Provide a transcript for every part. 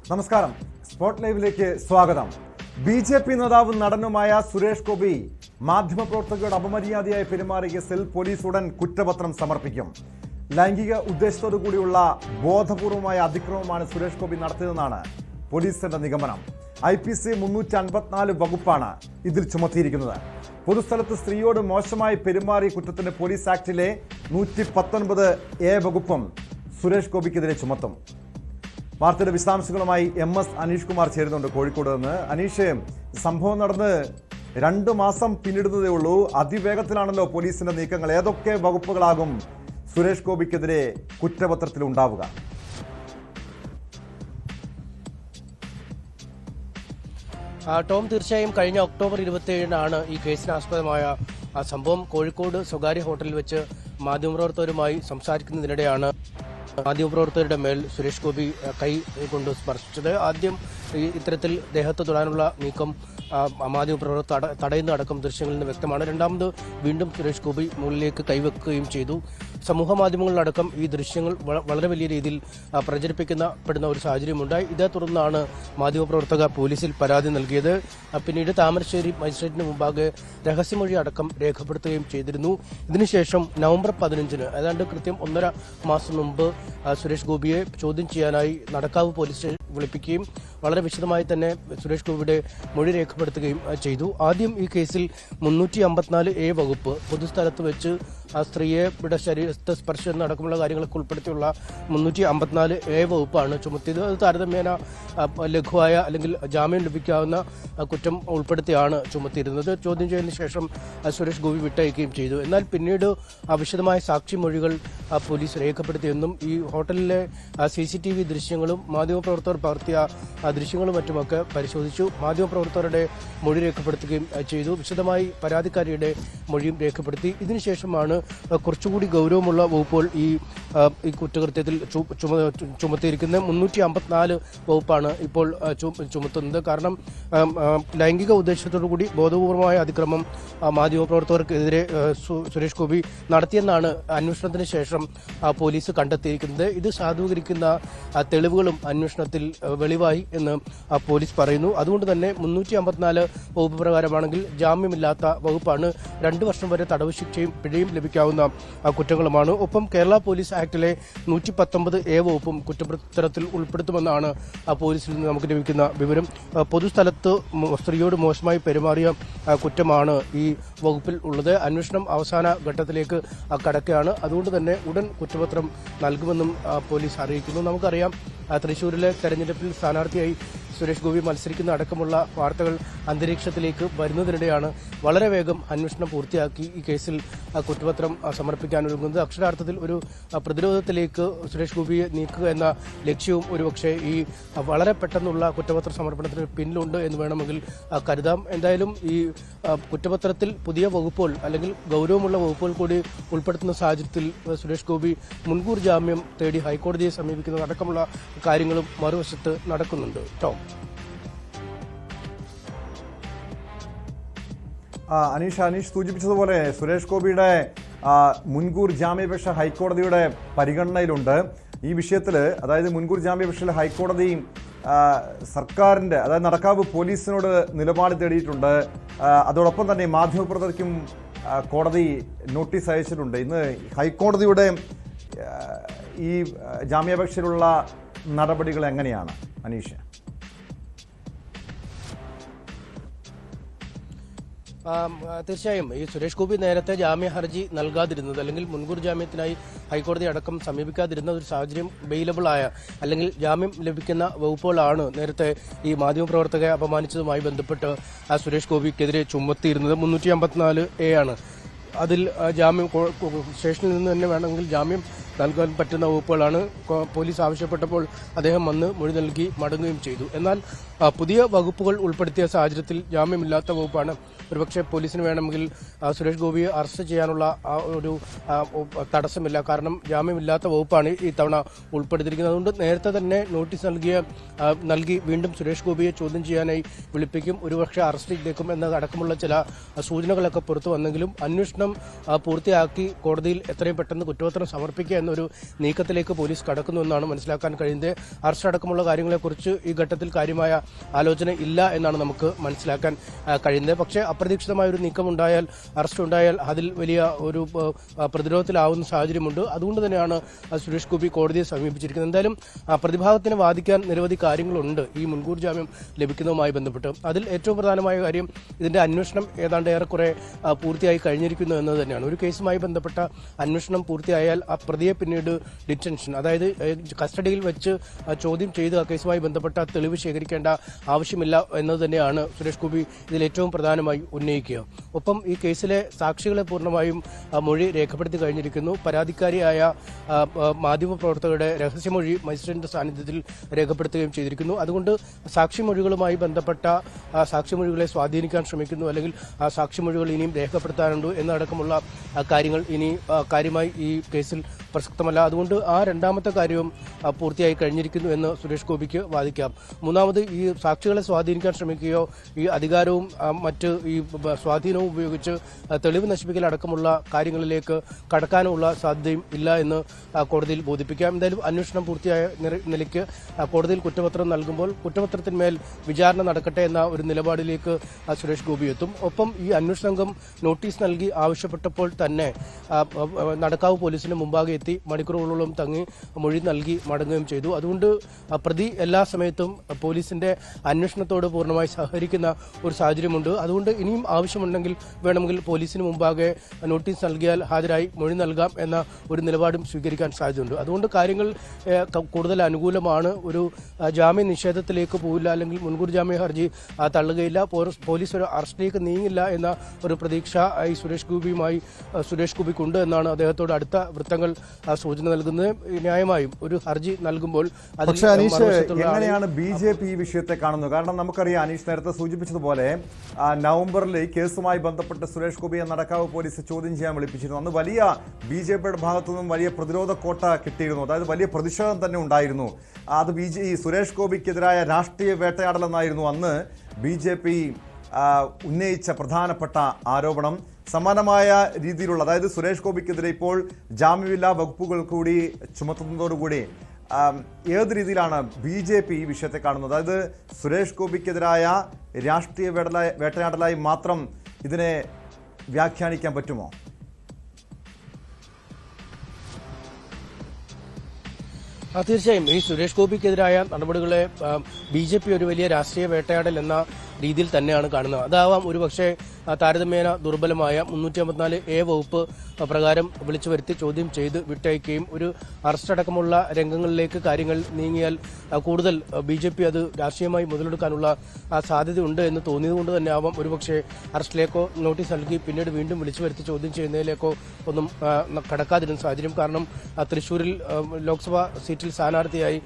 നമസ്കാരം. സ്പോട്ട് ലൈവിലേക്ക് സ്വാഗതം. ബി.ജെ.പി. നേതാവും നടനുമായ സുരേഷ് ഗോപി മാധ്യമപ്രവർത്തകരോട് അപമര്യാദയായി പെരുമാറിയ കേസിൽ പോലീസ് ഉടൻ കുറ്റപത്രം സമർപ്പിക്കും. ലൈംഗിക ഉദ്ദേശത്തോടു കൂടിയുള്ള ബോധപൂർവമായ അതിക്രമമാണ് സുരേഷ് ഗോപി നടത്തിയതെന്നാണ് പോലീസിന്റെ നിഗമനം. IPC 354 വകുപ്പാണ് ഇതിൽ ചുമത്തിയിരിക്കുന്നത്. പൊതുസ്ഥലത്ത് സ്ത്രീയോട് മോശമായി പെരുമാറിയ കുറ്റത്തിന് പോലീസ് ആക്ടിലെ 119A വകുപ്പും സുരേഷ് ഗോപിക്കെതിരെ ചുമത്തും. വാർത്തയുടെ വിശദാംശങ്ങളുമായി MS അനീഷ് കുമാർ ചേരുന്നുണ്ട് കോഴിക്കോട് നിന്ന്. അനീഷ്, സംഭവം നടന്ന് 2 മാസം പിന്നിടുന്നതേ ഉള്ളൂ. അതിവേഗത്തിലാണല്ലോ പോലീസിന്റെ നീക്കങ്ങൾ. ഏതൊക്കെ വകുപ്പുകളാകും സുരേഷ് ഗോപിക്കെതിരെ കുറ്റപത്രത്തിൽ ഉണ്ടാവുക? ടോം, തീർച്ചയായും കഴിഞ്ഞ ഒക്ടോബർ 27-നാണ് ഈ കേസിന് ആസ്പദമായ സംഭവം. കോഴിക്കോട് സ്വകാര്യ ഹോട്ടലിൽ വെച്ച് മാധ്യമപ്രവർത്തകരുമായി സംസാരിക്കുന്നതിനിടെയാണ് മാധ്യമപ്രവർത്തകരുടെ മേൽ സുരേഷ് ഗോപി കൈ കൊണ്ട് സ്പർശിച്ചത്. ആദ്യം ഇത്തരത്തിൽ ദേഹത്ത് തൊടാനുള്ള നീക്കം മാധ്യമപ്രവർത്തകർ തടയുന്നതടക്കം ദൃശ്യങ്ങളിൽ നിന്ന് വ്യക്തമാണ്. രണ്ടാമത് വീണ്ടും സുരേഷ് ഗോപി മുകളിലേക്ക് കൈവെക്കുകയും ചെയ്തു. സമൂഹ മാധ്യമങ്ങളിലടക്കം ഈ ദൃശ്യങ്ങൾ വളരെ വലിയ രീതിയിൽ പ്രചരിപ്പിക്കപ്പെടുന്ന ഒരു സാഹചര്യമുണ്ടായി. ഇതേ തുടർന്നാണ് മാധ്യമപ്രവർത്തക പോലീസിൽ പരാതി നൽകിയത്. പിന്നീട് താമരശ്ശേരി മജിസ്ട്രേറ്റിന് മുമ്പാകെ രഹസ്യമൊഴി അടക്കം രേഖപ്പെടുത്തുകയും ചെയ്തിരുന്നു. ഇതിനുശേഷം നവംബർ 15-ന്, ഏതാണ്ട് കൃത്യം 1.5 മാസം മുമ്പ്, സുരേഷ് ഗോപിയെ ചോദ്യം ചെയ്യാനായി നടക്കാവ് പോലീസ് സ്റ്റേഷൻ വിളിപ്പിക്കുകയും വളരെ വിശദമായി തന്നെ സുരേഷ് ഗോപിയുടെ മൊഴി രേഖപ്പെടുത്തുകയും ചെയ്തു. ആദ്യം ഈ കേസിൽ 354A വകുപ്പ്, പൊതുസ്ഥലത്ത് വെച്ച് ആ സ്ത്രീയുടെ ശരീരത്തെ സ്പർശനം അടക്കമുള്ള കാര്യങ്ങളൊക്കെ ഉൾപ്പെടുത്തിയുള്ള 354A വകുപ്പാണ് ചുമത്തിയത്. അത് താരതമ്യേന ലഘുവായ അല്ലെങ്കിൽ ജാമ്യം ലഭിക്കാവുന്ന കുറ്റം ഉൾപ്പെടുത്തിയാണ് ചുമത്തിയിരുന്നത്. ചോദ്യം ചെയ്തതിനു ശേഷം സുരേഷ് ഗോപി വിട്ടയക്കുകയും ചെയ്തു. എന്നാൽ പിന്നീട് വിശദമായ സാക്ഷിമൊഴികൾ പോലീസ് രേഖപ്പെടുത്തിയെന്നും ഈ ഹോട്ടലിലെ CCTV ദൃശ്യങ്ങളും മാധ്യമപ്രവർത്തകർ പകർത്തിയ ദൃശ്യങ്ങളും മറ്റുമൊക്കെ പരിശോധിച്ചു. മാധ്യമപ്രവർത്തകരുടെ മൊഴി രേഖപ്പെടുത്തുകയും ചെയ്തു. വിശദമായി പരാതിക്കാരിയുടെ മൊഴിയും രേഖപ്പെടുത്തി. ഇതിനുശേഷമാണ് കുറച്ചുകൂടി ഗൗരവമുള്ള വകുപ്പുകൾ ഈ കുറ്റകൃത്യത്തിൽ ചുമത്തിയിരിക്കുന്നത്. 354 വകുപ്പാണ് ഇപ്പോൾ ചുമത്തുന്നത്. കാരണം ലൈംഗിക ഉദ്ദേശത്തോടു കൂടി ബോധപൂർവമായ അതിക്രമം മാധ്യമപ്രവർത്തകർക്കെതിരെ സുരേഷ് ഗോപി നടത്തിയെന്നാണ് അന്വേഷണത്തിന് ശേഷം പോലീസ് കണ്ടെത്തിയിരിക്കുന്നത്. ഇത് സാധൂകരിക്കുന്ന തെളിവുകളും അന്വേഷണത്തിൽ വെളിവായി എന്ന് പോലീസ് പറയുന്നു. അതുകൊണ്ട് തന്നെ 354 വകുപ്പ് പ്രകാരമാണെങ്കിൽ ജാമ്യമില്ലാത്ത വകുപ്പാണ്. 2 വർഷം വരെ തടവ് ശിക്ഷയും പിഴയും ലഭിക്കാവുന്ന കുറ്റങ്ങളുമാണ്. ഒപ്പം കേരള പോലീസ് ആക്ടിലെ 119A വകുപ്പും കുറ്റപത്രത്തിൽ ഉൾപ്പെടുത്തുമെന്നാണ് പോലീസിൽ നിന്ന് നമുക്ക് ലഭിക്കുന്ന വിവരം. പൊതുസ്ഥലത്ത് സ്ത്രീയോട് മോശമായി പെരുമാറിയ കുറ്റമാണ് ഈ വകുപ്പിൽ ഉള്ളത്. അന്വേഷണം അവസാന ഘട്ടത്തിലേക്ക് കടക്കുകയാണ്. അതുകൊണ്ട് തന്നെ ഉടൻ കുറ്റപത്രം നൽകുമെന്നും പോലീസ് അറിയിക്കുന്നു. നമുക്കറിയാം, തൃശൂരിലെ തെരഞ്ഞെടുപ്പിൽ സ്ഥാനാർത്ഥിയായി സുരേഷ് ഗോപി മത്സരിക്കുന്ന അടക്കമുള്ള വാർത്തകൾ അന്തരീക്ഷത്തിലേക്ക് വരുന്നതിനിടെയാണ് വളരെ വേഗം അന്വേഷണം പൂർത്തിയാക്കി ഈ കേസിൽ കുറ്റപത്രം സമർപ്പിക്കാനൊരുങ്ങുന്നത്. അക്ഷരാർത്ഥത്തിൽ ഒരു പ്രതിരോധത്തിലേക്ക് സുരേഷ് ഗോപിയെ നീക്കുക എന്ന ലക്ഷ്യവും ഒരുപക്ഷെ ഈ വളരെ പെട്ടെന്നുള്ള കുറ്റപത്ര സമർപ്പണത്തിന് പിന്നിലുണ്ട് എന്ന് വേണമെങ്കിൽ കരുതാം. എന്തായാലും ഈ കുറ്റപത്രത്തിൽ പുതിയ വകുപ്പുകൾ അല്ലെങ്കിൽ ഗൗരവമുള്ള വകുപ്പുകൾ കൂടി ഉൾപ്പെടുത്തുന്ന സാഹചര്യത്തിൽ സുരേഷ് ഗോപി മുൻകൂർ ജാമ്യം തേടി ഹൈക്കോടതിയെ സമീപിക്കുന്നത് അടക്കമുള്ള കാര്യങ്ങളും മറുവശത്ത് നടക്കുന്നുണ്ട്. ടോം, അനീഷ് സൂചിപ്പിച്ചതുപോലെ സുരേഷ് ഗോപിയുടെ മുൻകൂർ ജാമ്യാപേക്ഷ ഹൈക്കോടതിയുടെ പരിഗണനയിലുണ്ട്. ഈ വിഷയത്തിൽ, അതായത് മുൻകൂർ ജാമ്യാപേക്ഷയിൽ ഹൈക്കോടതി സർക്കാരിൻ്റെ, അതായത് നടക്കാവ് പോലീസിനോട് നിലപാട് തേടിയിട്ടുണ്ട്. അതോടൊപ്പം തന്നെ മാധ്യമപ്രവർത്തകർക്കും കോടതി നോട്ടീസ് അയച്ചിട്ടുണ്ട്. ഇന്ന് ഹൈക്കോടതിയുടെ ഈ ജാമ്യാപേക്ഷയിലുള്ള നടപടികൾ എങ്ങനെയാണ് അനീഷ്? തീർച്ചയായും ഈ സുരേഷ് ഗോപി നേരത്തെ ജാമ്യ ഹർജി നൽകാതിരുന്നത് അല്ലെങ്കിൽ മുൻകൂർ ജാമ്യത്തിനായി ഹൈക്കോടതി അടക്കം സമീപിക്കാതിരുന്ന ഒരു സാഹചര്യം ബെയിലബിൾ ആയ അല്ലെങ്കിൽ ജാമ്യം ലഭിക്കുന്ന വകുപ്പുകളാണ് നേരത്തെ ഈ മാധ്യമപ്രവർത്തകരെ അപമാനിച്ചതുമായി ബന്ധപ്പെട്ട് സുരേഷ് ഗോപിക്കെതിരെ ചുമത്തിയിരുന്നത്. 354A ആണ്. അതിൽ ജാമ്യം സ്റ്റേഷനിൽ നിന്ന് തന്നെ വേണമെങ്കിൽ ജാമ്യം നൽകാൻ പറ്റുന്ന വകുപ്പുകളാണ്. പോലീസ് ആവശ്യപ്പെട്ടപ്പോൾ അദ്ദേഹം വന്ന് മൊഴി നൽകി മടങ്ങുകയും ചെയ്തു. എന്നാൽ പുതിയ വകുപ്പുകൾ ഉൾപ്പെടുത്തിയ സാഹചര്യത്തിൽ ജാമ്യമില്ലാത്ത വകുപ്പാണ്. ഒരുപക്ഷെ പോലീസിന് വേണമെങ്കിൽ സുരേഷ് ഗോപിയെ അറസ്റ്റ് ചെയ്യാനുള്ള ഒരു തടസ്സമില്ല. കാരണം ജാമ്യമില്ലാത്ത വകുപ്പാണ് ഈ തവണ ഉൾപ്പെടുത്തിയിരിക്കുന്നത്. അതുകൊണ്ട് നേരത്തെ തന്നെ നോട്ടീസ് നൽകി വീണ്ടും സുരേഷ് ഗോപിയെ ചോദ്യം ചെയ്യാനായി വിളിപ്പിക്കും, ഒരുപക്ഷെ അറസ്റ്റിലേക്കും എന്നതടക്കമുള്ള ചില സൂചനകളൊക്കെ പുറത്തു വന്നെങ്കിലും അന്വേഷണം പൂർത്തിയാക്കി കോടതിയിൽ എത്രയും പെട്ടെന്ന് കുറ്റപത്രം സമർപ്പിക്കുക എന്നൊരു നീക്കത്തിലേക്ക് പോലീസ് കടക്കുന്നുവെന്നാണ് മനസ്സിലാക്കാൻ കഴിയുന്നത്. അറസ്റ്റ് അടക്കമുള്ള കാര്യങ്ങളെക്കുറിച്ച് ഈ ഘട്ടത്തിൽ കാര്യമായ ആലോചന ഇല്ല എന്നാണ് നമുക്ക് മനസ്സിലാക്കാൻ കഴിയുന്നത്. പക്ഷേ അപ്രതീക്ഷിതമായ ഒരു നീക്കമുണ്ടായാൽ, അറസ്റ്റ് ഉണ്ടായാൽ അതിൽ വലിയ ഒരു പ്രതിരോധത്തിലാവുന്ന സാഹചര്യമുണ്ട്. അതുകൊണ്ട് തന്നെയാണ് സുരേഷ് ഗോപി കോടതിയെ സമീപിച്ചിരിക്കുന്നത്. എന്തായാലും പ്രതിഭാഗത്തിന് വാദിക്കാൻ നിരവധി കാര്യങ്ങളുണ്ട് ഈ മുൻകൂർ ജാമ്യം ലഭിക്കുന്നതുമായി ബന്ധപ്പെട്ട്. അതിൽ ഏറ്റവും പ്രധാനമായ കാര്യം ഇതിന്റെ അന്വേഷണം ഏതാണ്ട് ഏറെക്കുറെ പൂർത്തിയായി കഴിഞ്ഞിരിക്കുന്നു എന്നത് തന്നെയാണ്. ഒരു കേസുമായി ബന്ധപ്പെട്ട അന്വേഷണം പൂർത്തിയായാൽ ആ പ്രതിയെ പിന്നീട് ഡിറ്റൻഷൻ, അതായത് കസ്റ്റഡിയിൽ വെച്ച് ചോദ്യം ചെയ്ത് ആ കേസുമായി ബന്ധപ്പെട്ട തെളിവ് ശേഖരിക്കേണ്ട ആവശ്യമില്ല എന്നത് തന്നെയാണ് സുരേഷ് ഗോപി ഇതിൽ ഏറ്റവും പ്രധാനമായി ഉന്നയിക്കുക. ഒപ്പം ഈ കേസിലെ സാക്ഷികളെ പൂർണ്ണമായും മൊഴി രേഖപ്പെടുത്തി കഴിഞ്ഞിരിക്കുന്നു. പരാതിക്കാരിയായ മാധ്യമപ്രവർത്തകരുടെ രഹസ്യമൊഴി മജിസ്ട്രേറ്റിന്റെ സാന്നിധ്യത്തിൽ രേഖപ്പെടുത്തുകയും ചെയ്തിരിക്കുന്നു. അതുകൊണ്ട് സാക്ഷിമൊഴികളുമായി ബന്ധപ്പെട്ട സാക്ഷിമൊഴികളെ സ്വാധീനിക്കാൻ ശ്രമിക്കുന്നു, അല്ലെങ്കിൽ ആ സാക്ഷിമൊഴികൾ ഇനിയും രേഖപ്പെടുത്താനുണ്ട് എന്നടക്കമുള്ള കാര്യങ്ങൾ ഇനി കാര്യമായി ഈ കേസിൽ പ്രസക്തമല്ല. അതുകൊണ്ട് ആ രണ്ടാമത്തെ കാര്യവും പൂർത്തിയായി കഴിഞ്ഞിരിക്കുന്നു എന്ന് സുരേഷ് ഗോപിക്ക് വാദിക്കാം. മൂന്നാമത്, ഈ സാക്ഷികളെ സ്വാധീനിക്കാൻ ശ്രമിക്കുകയോ ഈ അധികാരവും മറ്റ് ഈ സ്വാധീനവും ഉപയോഗിച്ച് തെളിവ് നശിപ്പിക്കൽ അടക്കമുള്ള കാര്യങ്ങളിലേക്ക് കടക്കാനുള്ള സാധ്യതയും ഇല്ല എന്ന് കോടതിയിൽ ബോധിപ്പിക്കാം. എന്തായാലും അന്വേഷണം പൂർത്തിയായ നിലയ്ക്ക് കോടതിയിൽ കുറ്റപത്രം നൽകുമ്പോൾ കുറ്റപത്രത്തിന്മേൽ വിചാരണ നടക്കട്ടെ എന്ന ഒരു നിലപാടിലേക്ക് സുരേഷ് ഗോപി എത്തും. ഒപ്പം ഈ അന്വേഷണ സംഘം നോട്ടീസ് നൽകി ആവശ്യപ്പെട്ടപ്പോൾ തന്നെ നടക്കാവ് പോലീസിന് മുമ്പാകെ എത്തി മണിക്കൂറുകളോളം തങ്ങി മൊഴി നൽകി മടങ്ങുകയും ചെയ്തു. അതുകൊണ്ട് പ്രതി എല്ലാ സമയത്തും പോലീസിന്റെ അന്വേഷണത്തോട് പൂർണ്ണമായി സഹകരിക്കുന്ന ഒരു സാഹചര്യമുണ്ട്. അതുകൊണ്ട് ഇനിയും ആവശ്യമുണ്ടെങ്കിൽ വേണമെങ്കിൽ പോലീസിന് മുമ്പാകെ നോട്ടീസ് നൽകിയാൽ ഹാജരായി മൊഴി നൽകാം എന്ന ഒരു നിലപാടും സ്വീകരിക്കാൻ സാധ്യതയുണ്ട്. അതുകൊണ്ട് കാര്യങ്ങൾ കൂടുതൽ അനുകൂലമാണ്. ഒരു ജാമ്യ നിഷേധത്തിലേക്ക് പോവില്ല, അല്ലെങ്കിൽ മുൻകൂർ ജാമ്യ ഹർജി തള്ളുകയില്ല, പോലീസ് ഒരു അറസ്റ്റിലേക്ക് നീങ്ങില്ല എന്ന ഒരു പ്രതീക്ഷ ഈ സുരേഷ് ഗോപിക്കുണ്ട് എന്നാണ് അദ്ദേഹത്തോട് അടുത്ത വൃത്തങ്ങൾ സൂചന നൽകുന്നത്. ന്യായമായും ഒരു ഹർജി നൽകുമ്പോൾ പക്ഷേ അനീഷ്, എങ്ങനെയാണ് BJP ഈ വിഷയത്തെ കാണുന്നത്? കാരണം നമുക്കറിയാം, അനീഷ് നേരത്തെ സൂചിപ്പിച്ചതുപോലെ നവംബറിൽ ഈ കേസുമായി ബന്ധപ്പെട്ട് സുരേഷ് ഗോപിയെ നടക്കാവ് പോലീസ് ചോദ്യം ചെയ്യാൻ വിളിപ്പിച്ചിരുന്നു. അന്ന് വലിയ BJPയുടെ ഭാഗത്തു നിന്നും വലിയ പ്രതിരോധ കോട്ട കിട്ടിയിരുന്നു. അതായത് വലിയ പ്രതിഷേധം തന്നെ ഉണ്ടായിരുന്നു. അത് ഈ സുരേഷ് ഗോപിക്കെതിരായ രാഷ്ട്രീയ വേട്ടയാടലെന്നായിരുന്നു അന്ന് BJP ഉന്നയിച്ച പ്രധാനപ്പെട്ട ആരോപണം. സമാനമായ രീതിയിലുള്ള, അതായത് സുരേഷ് ഗോപിക്കെതിരെ ഇപ്പോൾ ജാമ്യമില്ലാ വകുപ്പുകൾ കൂടി ചുമത്തുന്നതോടുകൂടി ഏത് രീതിയിലാണ് BJP ഈ വിഷയത്തെ കാണുന്നത്? അതായത് സുരേഷ് ഗോപിക്കെതിരായ രാഷ്ട്രീയ വേട്ടയാടലായി മാത്രം ഇതിനെ വ്യാഖ്യാനിക്കാൻ പറ്റുമോ? തീർച്ചയായും ഈ സുരേഷ് ഗോപിക്കെതിരായ നടപടികളെ BJP ഒരു വലിയ രാഷ്ട്രീയ വേട്ടയാടൽ എന്ന രീതിയിൽ തന്നെയാണ് കാണുന്നത്. അതാവാം ഒരുപക്ഷെ താരതമ്യേന ദുർബലമായ 354A വകുപ്പ് പ്രകാരം വിളിച്ചു വരുത്തി ചോദ്യം ചെയ്ത് വിട്ടയക്കുകയും ഒരു അറസ്റ്റ് അടക്കമുള്ള രംഗങ്ങളിലേക്ക് കാര്യങ്ങൾ നീങ്ങിയാൽ കൂടുതൽ BJP അത് രാഷ്ട്രീയമായി മുതലെടുക്കാനുള്ള സാധ്യതയുണ്ട് എന്ന് തോന്നിയതുകൊണ്ട് തന്നെ ആവാം ഒരുപക്ഷെ അറസ്റ്റിലേക്കോ നോട്ടീസ് നൽകി പിന്നീട് വീണ്ടും വിളിച്ചു വരുത്തി ചോദ്യം ചെയ്യുന്നതിലേക്കോ ഒന്നും കടക്കാതിരുന്ന സാഹചര്യം. കാരണം തൃശ്ശൂരിൽ ലോക്സഭാ സീറ്റിൽ സ്ഥാനാർത്ഥിയായി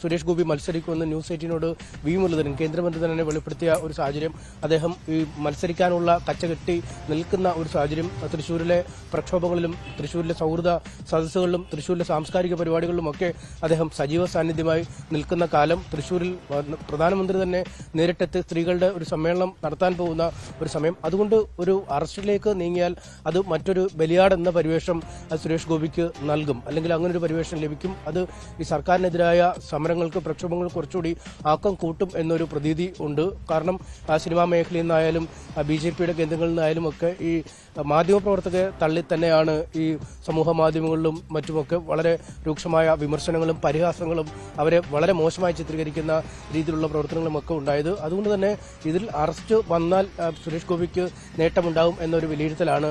സുരേഷ് ഗോപി മത്സരിക്കുമെന്ന് ന്യൂസ് 18നോട് വി മുരളീധരൻ കേന്ദ്രമന്ത്രി തന്നെ വെളിപ്പെടുത്തിയ ഒരു സാഹചര്യം, അദ്ദേഹം ഈ മത്സരിക്കാനുള്ള കച്ചകെട്ടി നിൽക്കുന്ന ഒരു സാഹചര്യം തൃശ്ശൂരിലെ പ്രക്ഷോഭങ്ങളിലും തൃശ്ശൂരിലെ സൗഹൃദ സദസ്സുകളിലും തൃശ്ശൂരിലെ സാംസ്കാരിക പരിപാടികളിലുമൊക്കെ അദ്ദേഹം സജീവ സാന്നിധ്യമായി നിൽക്കുന്ന കാലം, തൃശ്ശൂരിൽ പ്രധാനമന്ത്രി തന്നെ നേരിട്ടെത്തി സ്ത്രീകളുടെ ഒരു സമ്മേളനം നടത്താൻ പോകുന്ന ഒരു സമയം. അതുകൊണ്ട് ഒരു അറസ്റ്റിലേക്ക് നീങ്ങിയാൽ അത് മറ്റൊരു ബലിയാട് എന്ന പരിവേഷം സുരേഷ് ഗോപിക്ക് നൽകും, അല്ലെങ്കിൽ അങ്ങനെ ഒരു പരിവേഷം ലഭിക്കും. അത് ഈ സർക്കാരിനെതിരായ സമരങ്ങൾക്ക് പ്രക്ഷോഭങ്ങൾക്ക് കുറച്ചുകൂടി ആക്കം കൂട്ടും എന്നൊരു പ്രതീതി ഉണ്ട്. കാരണം സിനിമാ മേഖലയിൽ നിന്നായാലും BJPയുടെ കേന്ദ്രങ്ങളിൽ നിന്നായാലും ഒക്കെ ഈ മാധ്യമപ്രവർത്തകരെ തള്ളി തന്നെയാണ് ഈ സമൂഹ മാധ്യമങ്ങളിലും മറ്റുമൊക്കെ വളരെ രൂക്ഷമായ വിമർശനങ്ങളും പരിഹാസങ്ങളും അവരെ വളരെ മോശമായി ചിത്രീകരിക്കുന്ന രീതിയിലുള്ള പ്രവർത്തനങ്ങളും ഒക്കെ ഉണ്ടായത്. അതുകൊണ്ട് തന്നെ ഇതിൽ അറസ്റ്റ് വന്നാൽ സുരേഷ് ഗോപിക്ക് നേട്ടമുണ്ടാകും എന്നൊരു വിലയിരുത്തലാണ്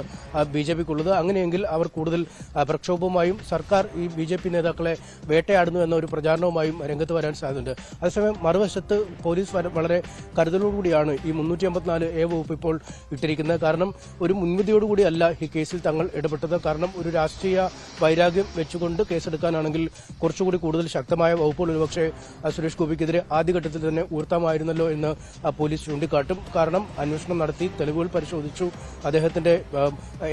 BJPക്കുള്ളത്. അങ്ങനെയെങ്കിൽ അവർ കൂടുതൽ പ്രക്ഷോഭവുമായും സർക്കാർ ഈ BJP നേതാക്കളെ വേട്ടയാടുന്നു എന്ന ഒരു പ്രചാരണവുമായും രംഗത്ത് വരാൻ സാധ്യതയുണ്ട്. അതേസമയം മറുവശത്ത് പോലീസ് വളരെ കരുതലോടുകൂടിയാണ് ഈ 354A വകുപ്പ് ഇപ്പോൾ ഇട്ടിരിക്കുന്നത്. കാരണം ഒരു മുൻവിധിയോടുകൂടിയല്ല ഈ കേസിൽ തങ്ങൾ ഇടപെട്ടത്. കാരണം ഒരു രാഷ്ട്രീയ വൈരാഗ്യം വെച്ചുകൊണ്ട് കേസെടുക്കാനാണെങ്കിൽ കുറച്ചുകൂടി കൂടുതൽ ശക്തമായ വകുപ്പുകൾ ഒരുപക്ഷെ സുരേഷ് ഗോപിക്കെതിരെ ആദ്യഘട്ടത്തിൽ തന്നെ ഉയർത്താമായിരുന്നല്ലോ എന്ന് പോലീസ് ചൂണ്ടിക്കാട്ടും. കാരണം അന്വേഷണം നടത്തി തെളിവുകൾ പരിശോധിച്ചു, അദ്ദേഹത്തിന്റെ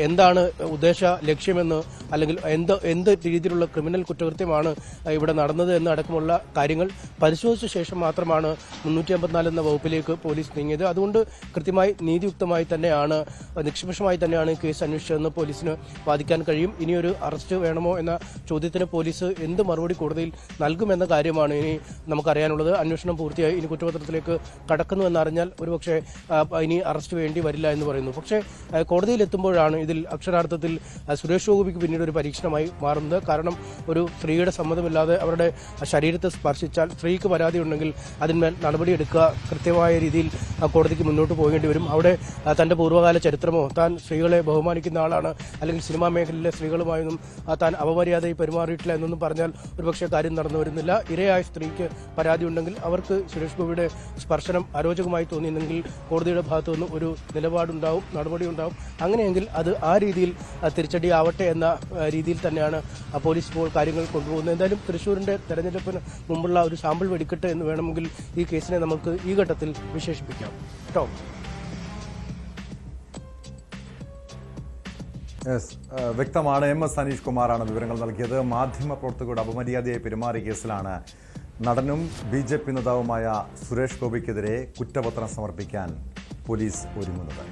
എന്താണ് ഉദ്ദേശ ലക്ഷ്യമെന്ന്, അല്ലെങ്കിൽ എന്ത് രീതിയിലുള്ള ക്രിമിനൽ കുറ്റകൃത്യമാണ് ഇവിടെ നടന്നത് എന്നടക്കമുള്ള കാര്യങ്ങൾ പരിശോധിച്ച ശേഷം മാത്രമാണ് 354 എന്ന വകുപ്പിലേക്ക് നടപടികളിലേക്ക് പോലീസ് നീങ്ങിയത്. അതുകൊണ്ട് കൃത്യമായി നീതിയുക്തമായി തന്നെയാണ്, നിഷ്പക്ഷമായി തന്നെയാണ് കേസ് അന്വേഷിച്ചതെന്ന് പോലീസിന് വാദിക്കാൻ കഴിയും. ഇനിയൊരു അറസ്റ്റ് വേണമോ എന്ന ചോദ്യത്തിന് പോലീസ് എന്ത് മറുപടി കോടതിയിൽ നൽകുമെന്ന കാര്യമാണ് ഇനി നമുക്കറിയാനുള്ളത്. അന്വേഷണം പൂർത്തിയായി ഇനി കുറ്റപത്രത്തിലേക്ക് കടക്കുന്നു എന്നറിഞ്ഞാൽ ഒരുപക്ഷെ ഇനി അറസ്റ്റ് വേണ്ടി വരില്ല എന്ന് പറയുന്നു. പക്ഷേ കോടതിയിലെത്തുമ്പോഴാണ് ഇതിൽ അക്ഷരാർത്ഥത്തിൽ സുരേഷ് ഗോപിക്ക് പിന്നീട് ഒരു പരീക്ഷണമായി മാറുന്നത്. കാരണം ഒരു സ്ത്രീയുടെ സമ്മതമില്ലാതെ അവരുടെ ശരീരത്തെ സ്പർശിച്ചാൽ സ്ത്രീക്ക് പരാതി ഉണ്ടെങ്കിൽ അതിന്മേൽ നടപടിയെടുക്കുക, കൃത്യമായ രീതിയിൽ കോടതിക്ക് മുന്നോട്ട് പോകേണ്ടി വരും. അവിടെ തന്റെ പൂർവ്വകാല ചരിത്രമോ താൻ സ്ത്രീകളെ ബഹുമാനിക്കുന്ന ആളാണ് അല്ലെങ്കിൽ സിനിമാ മേഖലയിലെ സ്ത്രീകളുമായൊന്നും താൻ അപമര്യാദയായി പെരുമാറിയിട്ടില്ല എന്നൊന്നും പറഞ്ഞാൽ ഒരുപക്ഷെ കാര്യം നടന്നു വരുന്നില്ല. ഇരയായ സ്ത്രീക്ക് പരാതി ഉണ്ടെങ്കിൽ അവർക്ക് സുരേഷ് ഗോപിയുടെ സ്പർശനം അരോചകമായി തോന്നിയെങ്കിൽ കോടതിയുടെ ഭാഗത്തു നിന്ന് ഒരു നിലപാടുണ്ടാവും, നടപടി ഉണ്ടാവും. അങ്ങനെയെങ്കിൽ അത് ആ രീതിയിൽ തിരിച്ചടിയാവട്ടെ എന്ന രീതിയിൽ തന്നെയാണ് പോലീസ് ഇപ്പോൾ കാര്യങ്ങൾ കൊണ്ടുപോകുന്നത്. എന്തായാലും തൃശ്ശൂരിന്റെ തെരഞ്ഞെടുപ്പിന് മുമ്പുള്ള ഒരു സാമ്പിൾ വെടിക്കെട്ട് എന്ന് വേണമെങ്കിൽ ഈ കേസിനെ നമുക്ക് ഈ ഘട്ടത്തിൽ വിശേഷിപ്പിക്കാം. ടോം. വ്യക്തമാണ്. MS അനീഷ് കുമാറാണ് വിവരങ്ങൾ നൽകിയത്. മാധ്യമപ്രവർത്തകരുടെ അപമര്യാദയായി പെരുമാറിയ കേസിലാണ് നടനും BJP നേതാവുമായ സുരേഷ് ഗോപിക്കെതിരെ കുറ്റപത്രം സമർപ്പിക്കാൻ പോലീസ് ഒരുങ്ങുന്നത്.